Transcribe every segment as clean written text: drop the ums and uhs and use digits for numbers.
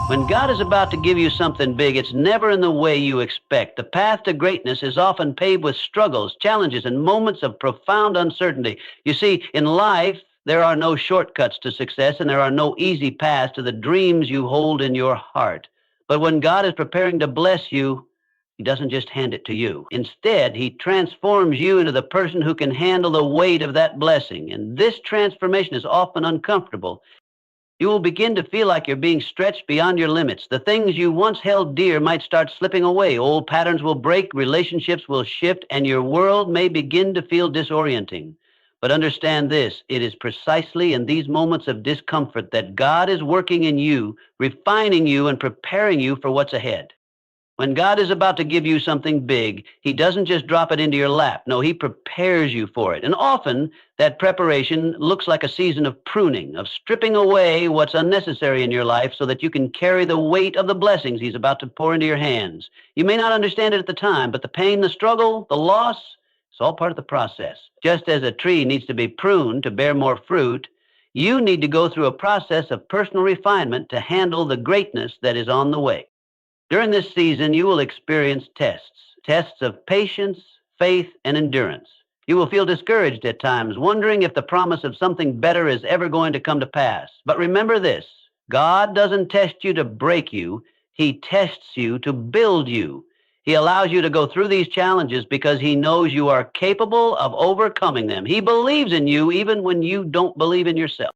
When God is about to give you something big, it's never in the way you expect. The path to greatness is often paved with struggles, challenges, and moments of profound uncertainty. You see, in life, there are no shortcuts to success, and there are no easy paths to the dreams you hold in your heart. But when God is preparing to bless you, He doesn't just hand it to you. Instead, He transforms you into the person who can handle the weight of that blessing. And this transformation is often uncomfortable. You will begin to feel like you're being stretched beyond your limits. The things you once held dear might start slipping away. Old patterns will break, relationships will shift, and your world may begin to feel disorienting. But understand this, it is precisely in these moments of discomfort that God is working in you, refining you, and preparing you for what's ahead. When God is about to give you something big, He doesn't just drop it into your lap. No, He prepares you for it. And often, that preparation looks like a season of pruning, of stripping away what's unnecessary in your life so that you can carry the weight of the blessings He's about to pour into your hands. You may not understand it at the time, but the pain, the struggle, the loss, it's all part of the process. Just as a tree needs to be pruned to bear more fruit, you need to go through a process of personal refinement to handle the greatness that is on the way. During this season, you will experience tests of patience, faith, and endurance. You will feel discouraged at times, wondering if the promise of something better is ever going to come to pass. But remember this, God doesn't test you to break you. He tests you to build you. He allows you to go through these challenges because He knows you are capable of overcoming them. He believes in you even when you don't believe in yourself.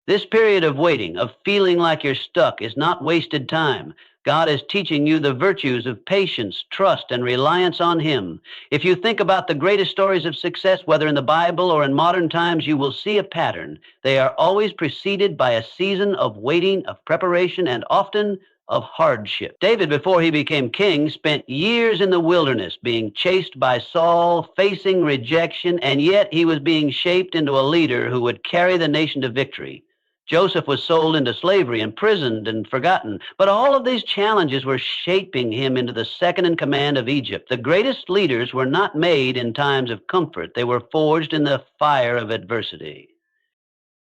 This period of waiting, of feeling like you're stuck, is not wasted time. God is teaching you the virtues of patience, trust, and reliance on Him. If you think about the greatest stories of success, whether in the Bible or in modern times, you will see a pattern. They are always preceded by a season of waiting, of preparation, and often of hardship. David, before he became king, spent years in the wilderness, being chased by Saul, facing rejection, and yet he was being shaped into a leader who would carry the nation to victory. Joseph was sold into slavery, imprisoned, and forgotten. But all of these challenges were shaping him into the second in command of Egypt. The greatest leaders were not made in times of comfort. They were forged in the fire of adversity.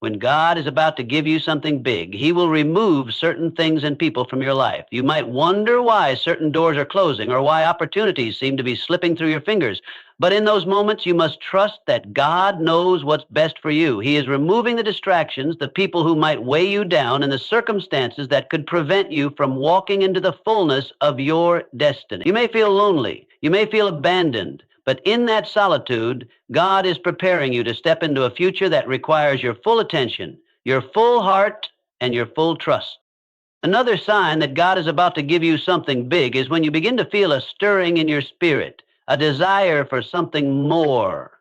When God is about to give you something big, He will remove certain things and people from your life. You might wonder why certain doors are closing or why opportunities seem to be slipping through your fingers. But in those moments, you must trust that God knows what's best for you. He is removing the distractions, the people who might weigh you down, and the circumstances that could prevent you from walking into the fullness of your destiny. You may feel lonely. You may feel abandoned. But in that solitude, God is preparing you to step into a future that requires your full attention, your full heart, and your full trust. Another sign that God is about to give you something big is when you begin to feel a stirring in your spirit, a desire for something more.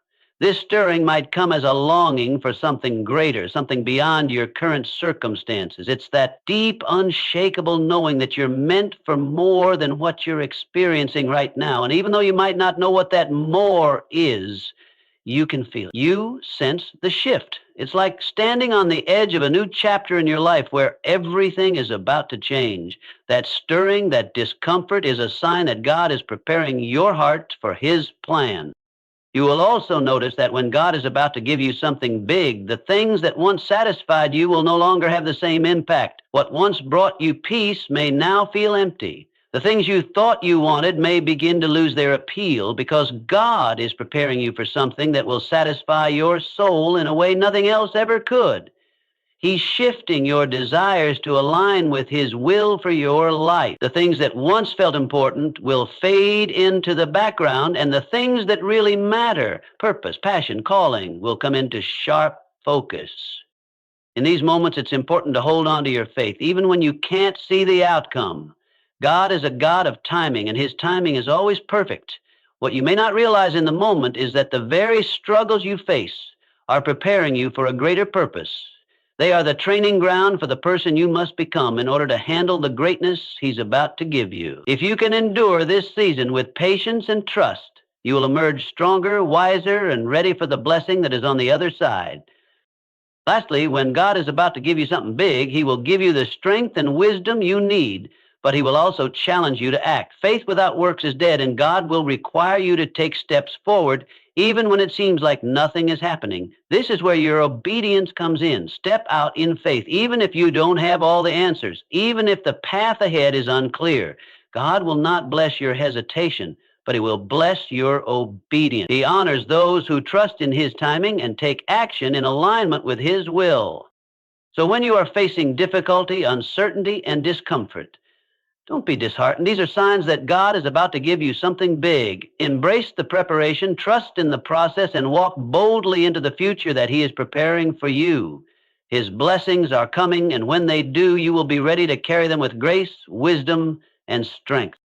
This stirring might come as a longing for something greater, something beyond your current circumstances. It's that deep, unshakable knowing that you're meant for more than what you're experiencing right now. And even though you might not know what that more is, you can feel it. You sense the shift. It's like standing on the edge of a new chapter in your life where everything is about to change. That stirring, that discomfort is a sign that God is preparing your heart for His plan. You will also notice that when God is about to give you something big, the things that once satisfied you will no longer have the same impact. What once brought you peace may now feel empty. The things you thought you wanted may begin to lose their appeal because God is preparing you for something that will satisfy your soul in a way nothing else ever could. He's shifting your desires to align with His will for your life. The things that once felt important will fade into the background, and the things that really matter, purpose, passion, calling, will come into sharp focus. In these moments, it's important to hold on to your faith, even when you can't see the outcome. God is a God of timing, and His timing is always perfect. What you may not realize in the moment is that the very struggles you face are preparing you for a greater purpose. They are the training ground for the person you must become in order to handle the greatness He's about to give you. If you can endure this season with patience and trust, you will emerge stronger, wiser, and ready for the blessing that is on the other side. Lastly, when God is about to give you something big, He will give you the strength and wisdom you need, but He will also challenge you to act. Faith without works is dead, and God will require you to take steps forward even when it seems like nothing is happening. This is where your obedience comes in. Step out in faith, even if you don't have all the answers, even if the path ahead is unclear. God will not bless your hesitation, but he will bless your obedience. He honors those who trust in his timing and take action in alignment with his will. So when you are facing difficulty, uncertainty, and discomfort, don't be disheartened. These are signs that God is about to give you something big. Embrace the preparation, trust in the process, and walk boldly into the future that he is preparing for you. His blessings are coming, and when they do, you will be ready to carry them with grace, wisdom, and strength.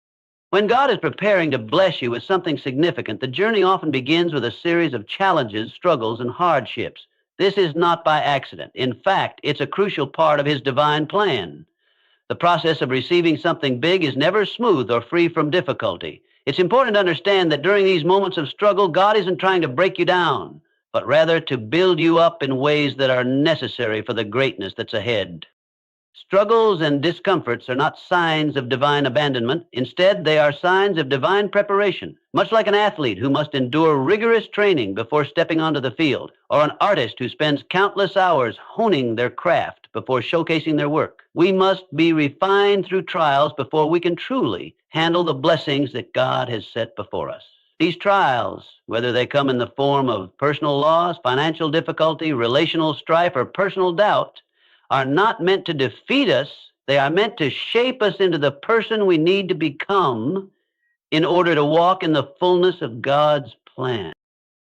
When God is preparing to bless you with something significant, the journey often begins with a series of challenges, struggles, and hardships. This is not by accident. In fact, it's a crucial part of his divine plan. The process of receiving something big is never smooth or free from difficulty. It's important to understand that during these moments of struggle, God isn't trying to break you down, but rather to build you up in ways that are necessary for the greatness that's ahead. Struggles and discomforts are not signs of divine abandonment. Instead, they are signs of divine preparation, much like an athlete who must endure rigorous training before stepping onto the field, or an artist who spends countless hours honing their craft before showcasing their work. We must be refined through trials before we can truly handle the blessings that God has set before us. These trials, whether they come in the form of personal loss, financial difficulty, relational strife, or personal doubt, are not meant to defeat us. They are meant to shape us into the person we need to become in order to walk in the fullness of God's plan.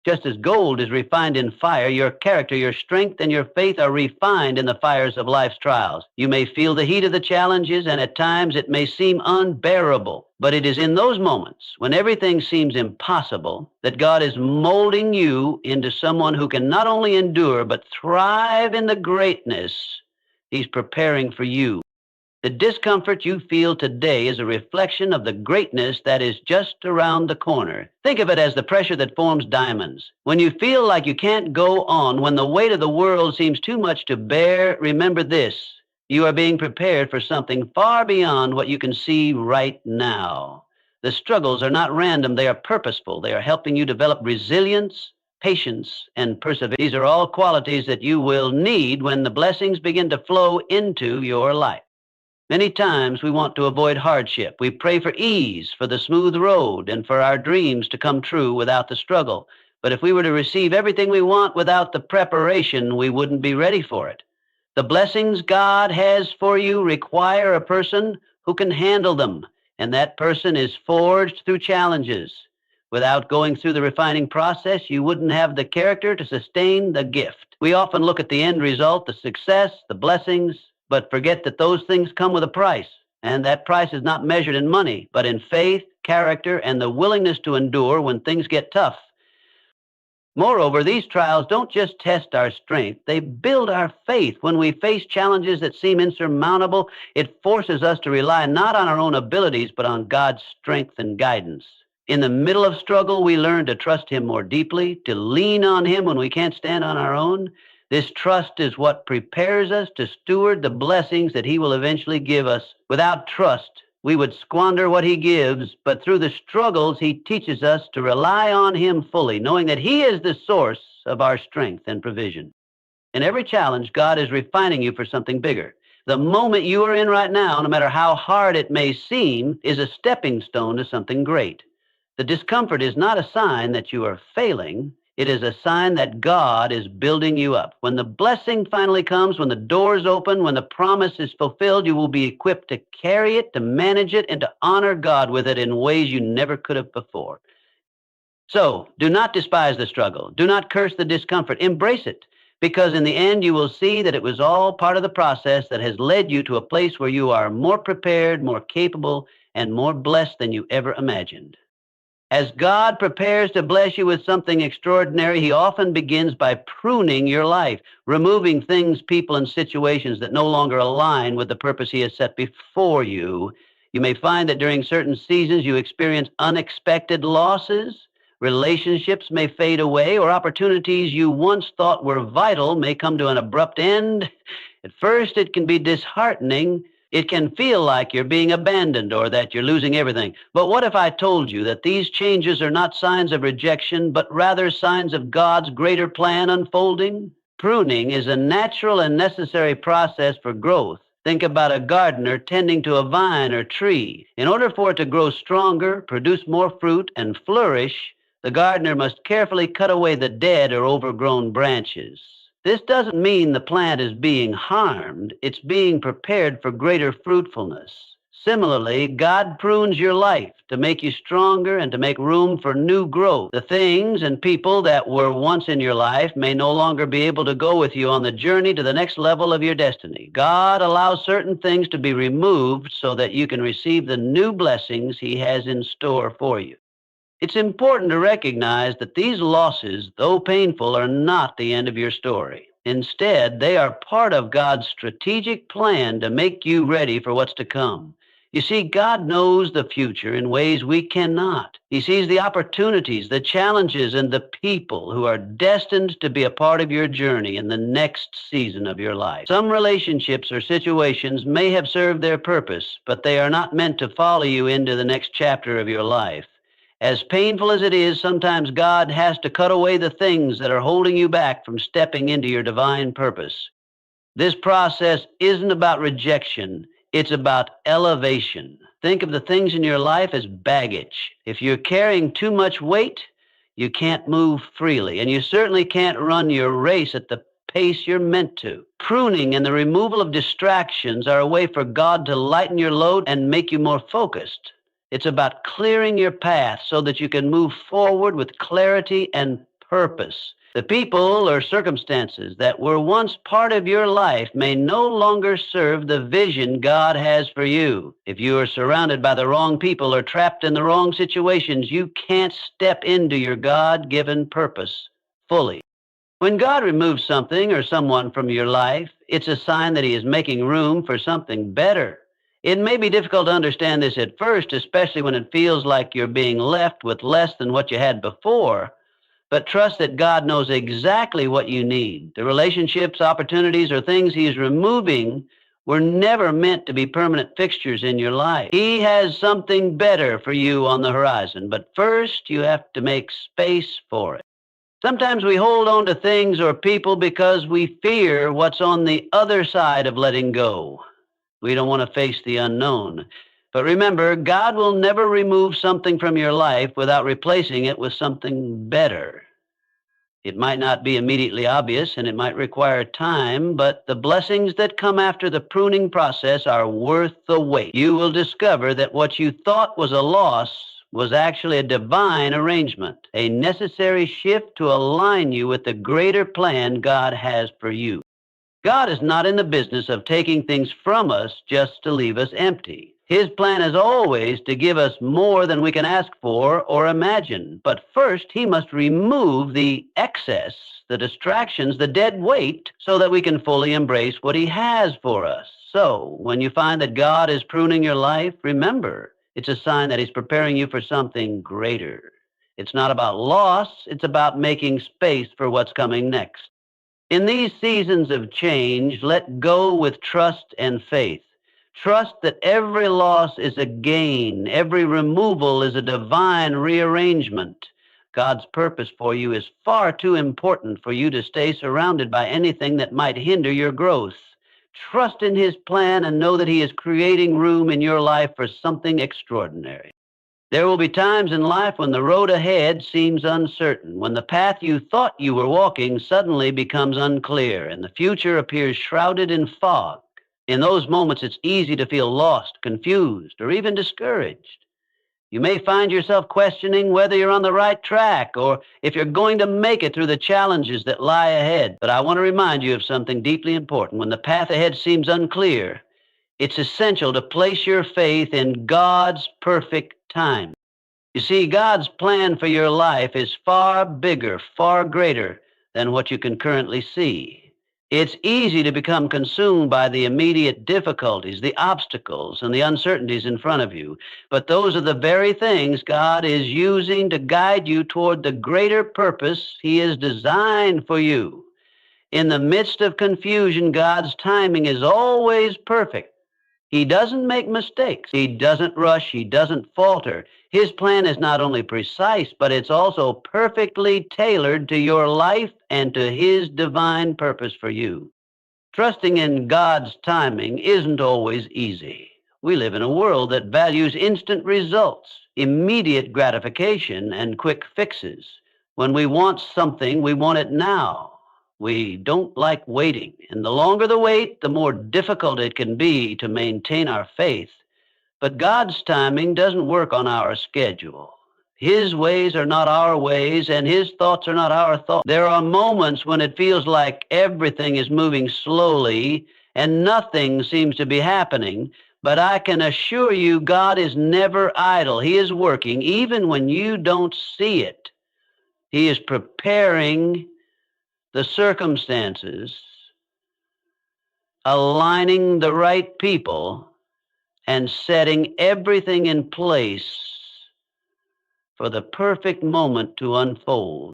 Just as gold is refined in fire, your character, your strength, and your faith are refined in the fires of life's trials. You may feel the heat of the challenges, and at times it may seem unbearable. But it is in those moments when everything seems impossible that God is molding you into someone who can not only endure, but thrive in the greatness he's preparing for you. The discomfort you feel today is a reflection of the greatness that is just around the corner. Think of it as the pressure that forms diamonds. When you feel like you can't go on, when the weight of the world seems too much to bear, remember this: you are being prepared for something far beyond what you can see right now. The struggles are not random, they are purposeful. They are helping you develop resilience, patience, and perseverance. These are all qualities that you will need when the blessings begin to flow into your life. Many times we want to avoid hardship. We pray for ease, for the smooth road, and for our dreams to come true without the struggle. But if we were to receive everything we want without the preparation, we wouldn't be ready for it. The blessings God has for you require a person who can handle them, and that person is forged through challenges. Without going through the refining process, you wouldn't have the character to sustain the gift. We often look at the end result, the success, the blessings, but forget that those things come with a price. And that price is not measured in money, but in faith, character, and the willingness to endure when things get tough. Moreover, these trials don't just test our strength, they build our faith. When we face challenges that seem insurmountable, it forces us to rely not on our own abilities, but on God's strength and guidance. In the middle of struggle, we learn to trust him more deeply, to lean on him when we can't stand on our own. This trust is what prepares us to steward the blessings that he will eventually give us. Without trust, we would squander what he gives, but through the struggles, he teaches us to rely on him fully, knowing that he is the source of our strength and provision. In every challenge, God is refining you for something bigger. The moment you are in right now, no matter how hard it may seem, is a stepping stone to something great. The discomfort is not a sign that you are failing. It is a sign that God is building you up. When the blessing finally comes, when the doors open, when the promise is fulfilled, you will be equipped to carry it, to manage it, and to honor God with it in ways you never could have before. So, do not despise the struggle. Do not curse the discomfort. Embrace it, because in the end, you will see that it was all part of the process that has led you to a place where you are more prepared, more capable, and more blessed than you ever imagined. As God prepares to bless you with something extraordinary, he often begins by pruning your life, removing things, people, and situations that no longer align with the purpose he has set before you. You may find that during certain seasons you experience unexpected losses, relationships may fade away, or opportunities you once thought were vital may come to an abrupt end. At first, it can be disheartening, It can feel like you're being abandoned or that you're losing everything. But what if I told you that these changes are not signs of rejection, but rather signs of God's greater plan unfolding? Pruning is a natural and necessary process for growth. Think about a gardener tending to a vine or tree. In order for it to grow stronger, produce more fruit, and flourish, the gardener must carefully cut away the dead or overgrown branches. This doesn't mean the plant is being harmed, it's being prepared for greater fruitfulness. Similarly, God prunes your life to make you stronger and to make room for new growth. The things and people that were once in your life may no longer be able to go with you on the journey to the next level of your destiny. God allows certain things to be removed so that you can receive the new blessings He has in store for you. It's important to recognize that these losses, though painful, are not the end of your story. Instead, they are part of God's strategic plan to make you ready for what's to come. You see, God knows the future in ways we cannot. He sees the opportunities, the challenges, and the people who are destined to be a part of your journey in the next season of your life. Some relationships or situations may have served their purpose, but they are not meant to follow you into the next chapter of your life. As painful as it is, sometimes God has to cut away the things that are holding you back from stepping into your divine purpose. This process isn't about rejection, it's about elevation. Think of the things in your life as baggage. If you're carrying too much weight, you can't move freely, and you certainly can't run your race at the pace you're meant to. Pruning and the removal of distractions are a way for God to lighten your load and make you more focused. It's about clearing your path so that you can move forward with clarity and purpose. The people or circumstances that were once part of your life may no longer serve the vision God has for you. If you are surrounded by the wrong people or trapped in the wrong situations, you can't step into your God-given purpose fully. When God removes something or someone from your life, it's a sign that He is making room for something better. It may be difficult to understand this at first, especially when it feels like you're being left with less than what you had before, but trust that God knows exactly what you need. The relationships, opportunities, or things He's removing were never meant to be permanent fixtures in your life. He has something better for you on the horizon, but first you have to make space for it. Sometimes we hold on to things or people because we fear what's on the other side of letting go. We don't want to face the unknown. But remember, God will never remove something from your life without replacing it with something better. It might not be immediately obvious and it might require time, but the blessings that come after the pruning process are worth the wait. You will discover that what you thought was a loss was actually a divine arrangement, a necessary shift to align you with the greater plan God has for you. God is not in the business of taking things from us just to leave us empty. His plan is always to give us more than we can ask for or imagine. But first, He must remove the excess, the distractions, the dead weight, so that we can fully embrace what He has for us. So, when you find that God is pruning your life, remember, it's a sign that He's preparing you for something greater. It's not about loss, it's about making space for what's coming next. In these seasons of change, let go with trust and faith. Trust that every loss is a gain, every removal is a divine rearrangement. God's purpose for you is far too important for you to stay surrounded by anything that might hinder your growth. Trust in His plan and know that He is creating room in your life for something extraordinary. There will be times in life when the road ahead seems uncertain, when the path you thought you were walking suddenly becomes unclear and the future appears shrouded in fog. In those moments, it's easy to feel lost, confused, or even discouraged. You may find yourself questioning whether you're on the right track or if you're going to make it through the challenges that lie ahead. But I want to remind you of something deeply important. When the path ahead seems unclear, it's essential to place your faith in God's perfect time. You see, God's plan for your life is far bigger, far greater than what you can currently see. It's easy to become consumed by the immediate difficulties, the obstacles, and the uncertainties in front of you. But those are the very things God is using to guide you toward the greater purpose He has designed for you. In the midst of confusion, God's timing is always perfect. He doesn't make mistakes. He doesn't rush. He doesn't falter. His plan is not only precise, but it's also perfectly tailored to your life and to His divine purpose for you. Trusting in God's timing isn't always easy. We live in a world that values instant results, immediate gratification, and quick fixes. When we want something, we want it now. We don't like waiting, and the longer the wait, the more difficult it can be to maintain our faith. But God's timing doesn't work on our schedule. His ways are not our ways, and His thoughts are not our thoughts. There are moments when it feels like everything is moving slowly and nothing seems to be happening. But I can assure you, God is never idle. He is working even when you don't see it. He is preparing the circumstances, aligning the right people, and setting everything in place for the perfect moment to unfold.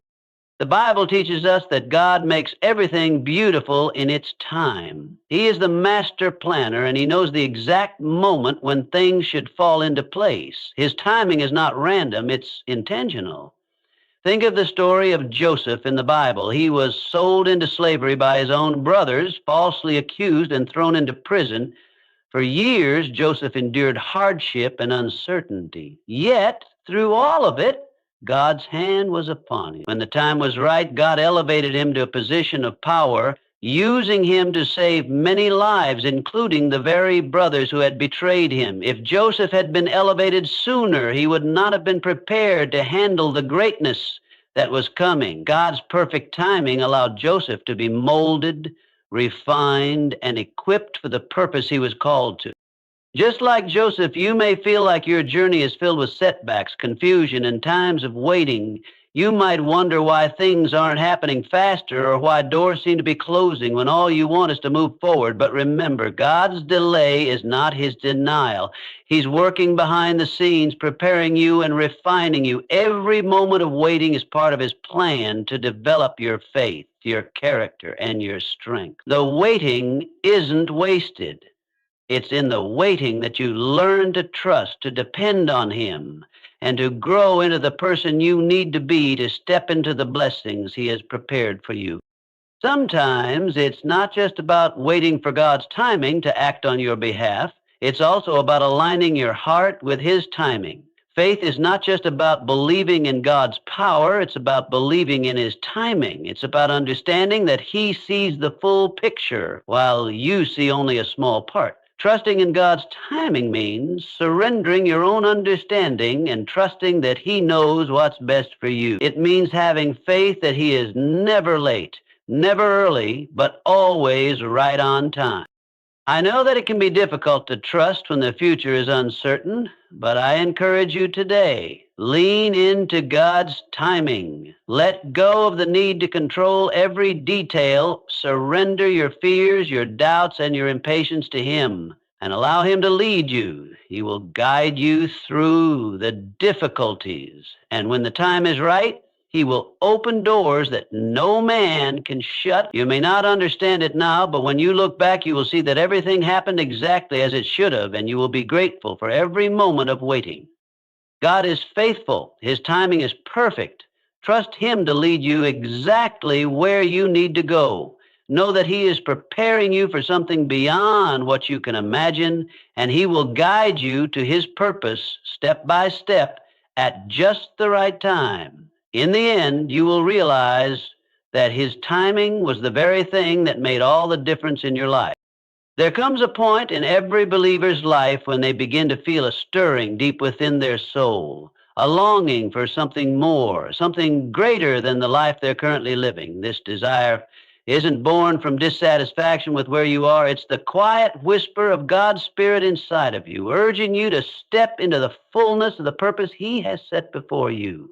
The Bible teaches us that God makes everything beautiful in its time. He is the master planner, and He knows the exact moment when things should fall into place. His timing is not random, it's intentional. Think of the story of Joseph in the Bible. He was sold into slavery by his own brothers, falsely accused and thrown into prison. For years, Joseph endured hardship and uncertainty. Yet, through all of it, God's hand was upon him. When the time was right, God elevated him to a position of power, using him to save many lives, including the very brothers who had betrayed him. If Joseph had been elevated sooner, he would not have been prepared to handle the greatness that was coming. God's perfect timing allowed Joseph to be molded, refined, and equipped for the purpose he was called to. Just like Joseph, you may feel like your journey is filled with setbacks, confusion, and times of waiting. You might wonder why things aren't happening faster or why doors seem to be closing when all you want is to move forward. But remember, God's delay is not His denial. He's working behind the scenes, preparing you and refining you. Every moment of waiting is part of His plan to develop your faith, your character, and your strength. The waiting isn't wasted. It's in the waiting that you learn to trust, to depend on Him, and to grow into the person you need to be to step into the blessings He has prepared for you. Sometimes it's not just about waiting for God's timing to act on your behalf. It's also about aligning your heart with His timing. Faith is not just about believing in God's power. It's about believing in His timing. It's about understanding that He sees the full picture while you see only a small part. Trusting in God's timing means surrendering your own understanding and trusting that He knows what's best for you. It means having faith that He is never late, never early, but always right on time. I know that it can be difficult to trust when the future is uncertain, but I encourage you today, lean into God's timing. Let go of the need to control every detail. Surrender your fears, your doubts, and your impatience to Him, and allow Him to lead you. He will guide you through the difficulties, and when the time is right, He will open doors that no man can shut. You may not understand it now, but when you look back, you will see that everything happened exactly as it should have, and you will be grateful for every moment of waiting. God is faithful. His timing is perfect. Trust Him to lead you exactly where you need to go. Know that He is preparing you for something beyond what you can imagine, and He will guide you to His purpose step by step at just the right time. In the end, you will realize that His timing was the very thing that made all the difference in your life. There comes a point in every believer's life when they begin to feel a stirring deep within their soul, a longing for something more, something greater than the life they're currently living. This desire isn't born from dissatisfaction with where you are. It's the quiet whisper of God's Spirit inside of you, urging you to step into the fullness of the purpose He has set before you.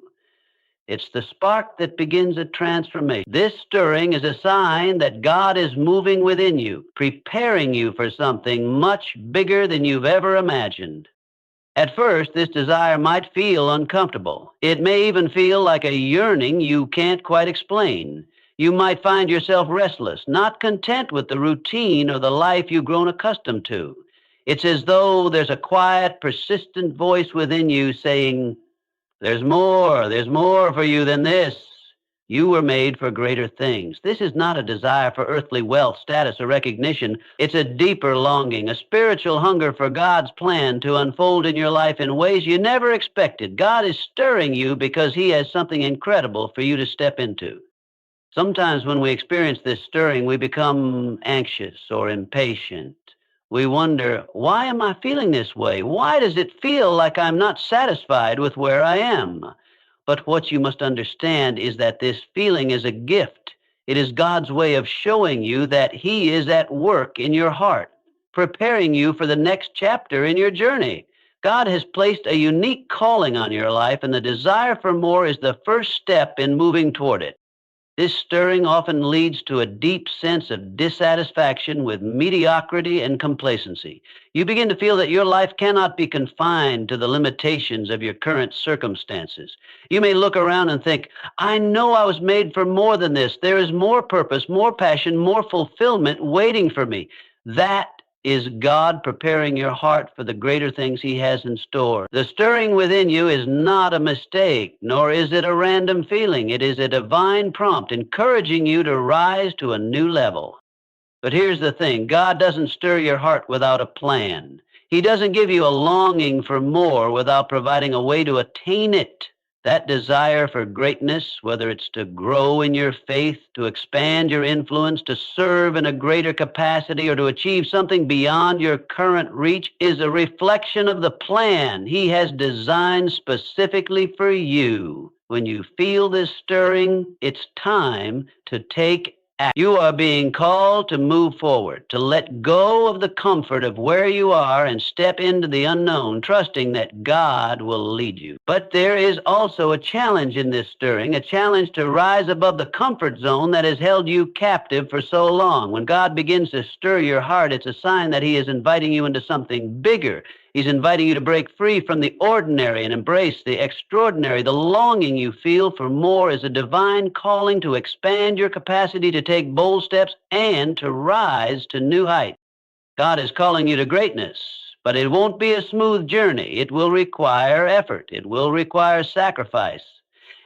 It's the spark that begins a transformation. This stirring is a sign that God is moving within you, preparing you for something much bigger than you've ever imagined. At first, this desire might feel uncomfortable. It may even feel like a yearning you can't quite explain. You might find yourself restless, not content with the routine or the life you've grown accustomed to. It's as though there's a quiet, persistent voice within you saying, there's more for you than this. You were made for greater things. This is not a desire for earthly wealth, status, or recognition. It's a deeper longing, a spiritual hunger for God's plan to unfold in your life in ways you never expected. God is stirring you because He has something incredible for you to step into. Sometimes when we experience this stirring, we become anxious or impatient. We wonder, why am I feeling this way? Why does it feel like I'm not satisfied with where I am? But what you must understand is that this feeling is a gift. It is God's way of showing you that He is at work in your heart, preparing you for the next chapter in your journey. God has placed a unique calling on your life, and the desire for more is the first step in moving toward it. This stirring often leads to a deep sense of dissatisfaction with mediocrity and complacency. You begin to feel that your life cannot be confined to the limitations of your current circumstances. You may look around and think, I know I was made for more than this. There is more purpose, more passion, more fulfillment waiting for me. That is God preparing your heart for the greater things He has in store. The stirring within you is not a mistake, nor is it a random feeling. It is a divine prompt encouraging you to rise to a new level. But here's the thing, God doesn't stir your heart without a plan. He doesn't give you a longing for more without providing a way to attain it. That desire for greatness, whether it's to grow in your faith, to expand your influence, to serve in a greater capacity, or to achieve something beyond your current reach, is a reflection of the plan He has designed specifically for you. When you feel this stirring, it's time to take action. You are being called to move forward, to let go of the comfort of where you are and step into the unknown, trusting that God will lead you. But there is also a challenge in this stirring, a challenge to rise above the comfort zone that has held you captive for so long. When God begins to stir your heart, it's a sign that He is inviting you into something bigger. He's inviting you to break free from the ordinary and embrace the extraordinary. The longing you feel for more is a divine calling to expand your capacity to take bold steps and to rise to new heights. God is calling you to greatness, but it won't be a smooth journey. It will require effort. It will require sacrifice.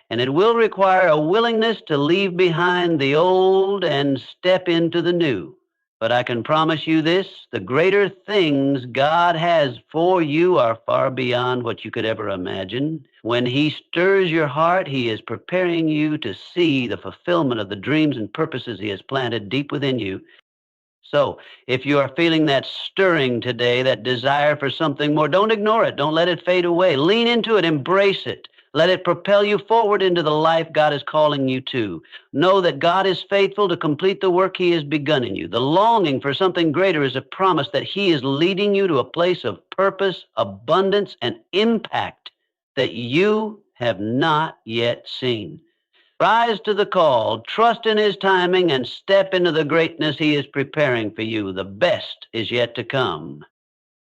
And it will require a willingness to leave behind the old and step into the new. But I can promise you this, the greater things God has for you are far beyond what you could ever imagine. When He stirs your heart, He is preparing you to see the fulfillment of the dreams and purposes He has planted deep within you. So, if you are feeling that stirring today, that desire for something more, don't ignore it. Don't let it fade away. Lean into it. Embrace it. Let it propel you forward into the life God is calling you to. Know that God is faithful to complete the work He has begun in you. The longing for something greater is a promise that He is leading you to a place of purpose, abundance, and impact that you have not yet seen. Rise to the call, trust in His timing, and step into the greatness He is preparing for you. The best is yet to come.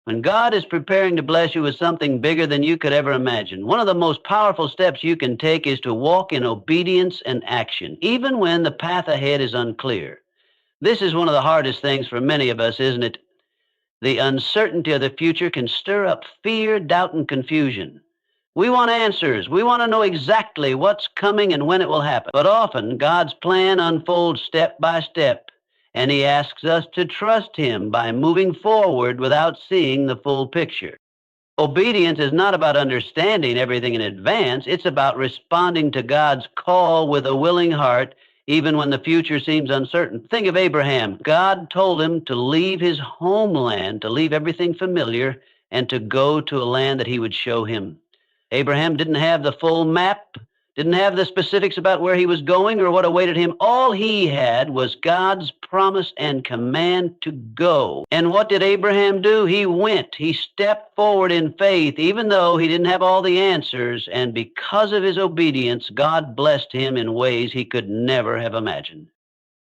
When God is preparing to bless you with something bigger than you could ever imagine, one of the most powerful steps you can take is to walk in obedience and action, even when the path ahead is unclear. This is one of the hardest things for many of us, isn't it? The uncertainty of the future can stir up fear, doubt, and confusion. We want answers. We want to know exactly what's coming and when it will happen. But often, God's plan unfolds step by step, and He asks us to trust Him by moving forward without seeing the full picture. Obedience is not about understanding everything in advance. It's about responding to God's call with a willing heart, even when the future seems uncertain. Think of Abraham. God told him to leave his homeland, to leave everything familiar, and to go to a land that He would show him. Abraham didn't have the full map, didn't have the specifics about where he was going or what awaited him. All he had was God's promise and command to go. And what did Abraham do? He went. He stepped forward in faith, even though he didn't have all the answers. And because of his obedience, God blessed him in ways he could never have imagined.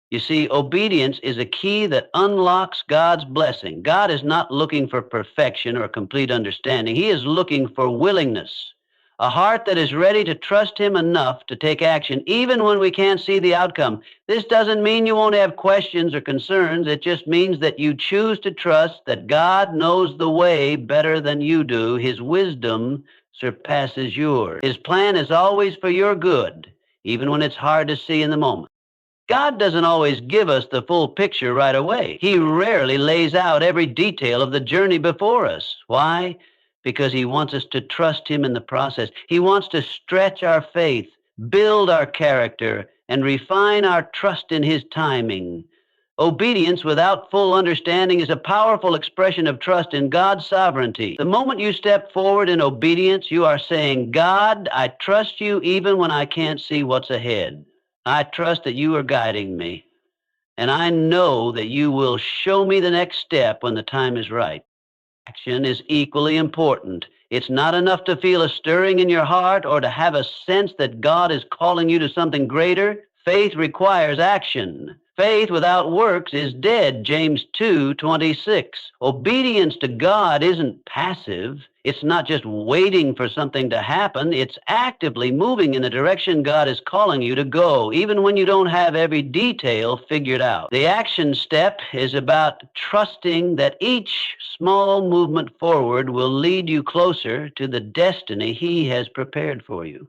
You see, obedience is a key that unlocks God's blessing. God is not looking for perfection or complete understanding. He is looking for willingness. A heart that is ready to trust Him enough to take action, even when we can't see the outcome. This doesn't mean you won't have questions or concerns. It just means that you choose to trust that God knows the way better than you do. His wisdom surpasses yours. His plan is always for your good, even when it's hard to see in the moment. God doesn't always give us the full picture right away. He rarely lays out every detail of the journey before us. Why? Because He wants us to trust Him in the process. He wants to stretch our faith, build our character, and refine our trust in His timing. Obedience without full understanding is a powerful expression of trust in God's sovereignty. The moment you step forward in obedience, you are saying, God, I trust you even when I can't see what's ahead. I trust that you are guiding me, and I know that you will show me the next step when the time is right. Action is equally important. It's not enough to feel a stirring in your heart or to have a sense that God is calling you to something greater. Faith requires action. Faith without works is dead, James 2:26. Obedience to God isn't passive. It's not just waiting for something to happen. It's actively moving in the direction God is calling you to go, even when you don't have every detail figured out. The action step is about trusting that each small movement forward will lead you closer to the destiny He has prepared for you.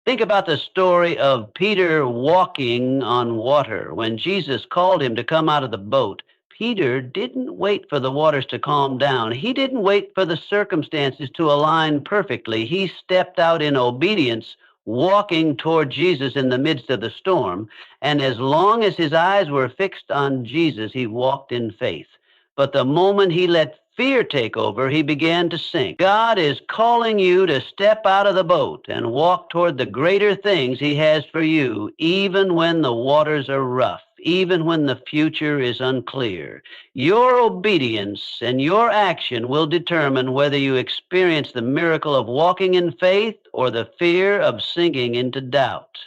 Think about the story of Peter walking on water. When Jesus called him to come out of the boat, Peter didn't wait for the waters to calm down. He didn't wait for the circumstances to align perfectly. He stepped out in obedience, walking toward Jesus in the midst of the storm. And as long as his eyes were fixed on Jesus, he walked in faith. But the moment he let fear take over, he began to sink. God is calling you to step out of the boat and walk toward the greater things He has for you, even when the waters are rough, even when the future is unclear. Your obedience and your action will determine whether you experience the miracle of walking in faith or the fear of sinking into doubt.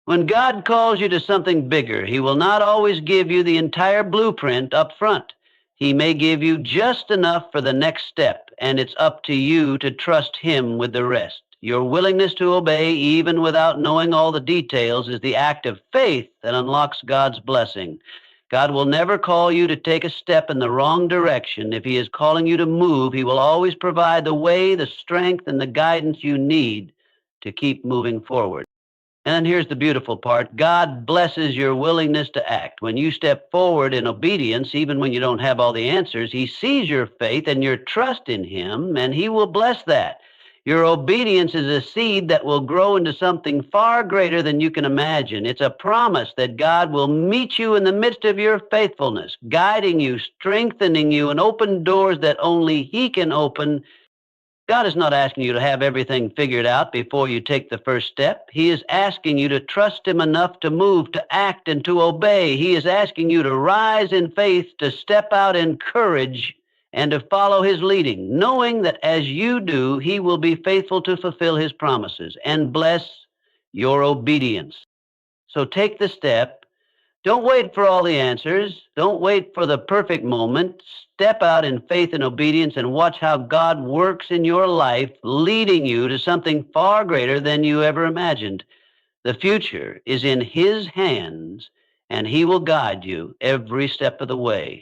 When God calls you to something bigger, He will not always give you the entire blueprint up front. He may give you just enough for the next step, and it's up to you to trust Him with the rest. Your willingness to obey, even without knowing all the details, is the act of faith that unlocks God's blessing. God will never call you to take a step in the wrong direction. If He is calling you to move, He will always provide the way, the strength, and the guidance you need to keep moving forward. And here's the beautiful part. God blesses your willingness to act. When you step forward in obedience, even when you don't have all the answers, He sees your faith and your trust in Him, and He will bless that. Your obedience is a seed that will grow into something far greater than you can imagine. It's a promise that God will meet you in the midst of your faithfulness, guiding you, strengthening you, and open doors that only He can open. God is not asking you to have everything figured out before you take the first step. He is asking you to trust Him enough to move, to act, and to obey. He is asking you to rise in faith, to step out in courage, and to follow His leading, knowing that as you do, He will be faithful to fulfill His promises and bless your obedience. So take the step. Don't wait for all the answers. Don't wait for the perfect moment. Step out in faith and obedience and watch how God works in your life, leading you to something far greater than you ever imagined. The future is in His hands, and He will guide you every step of the way.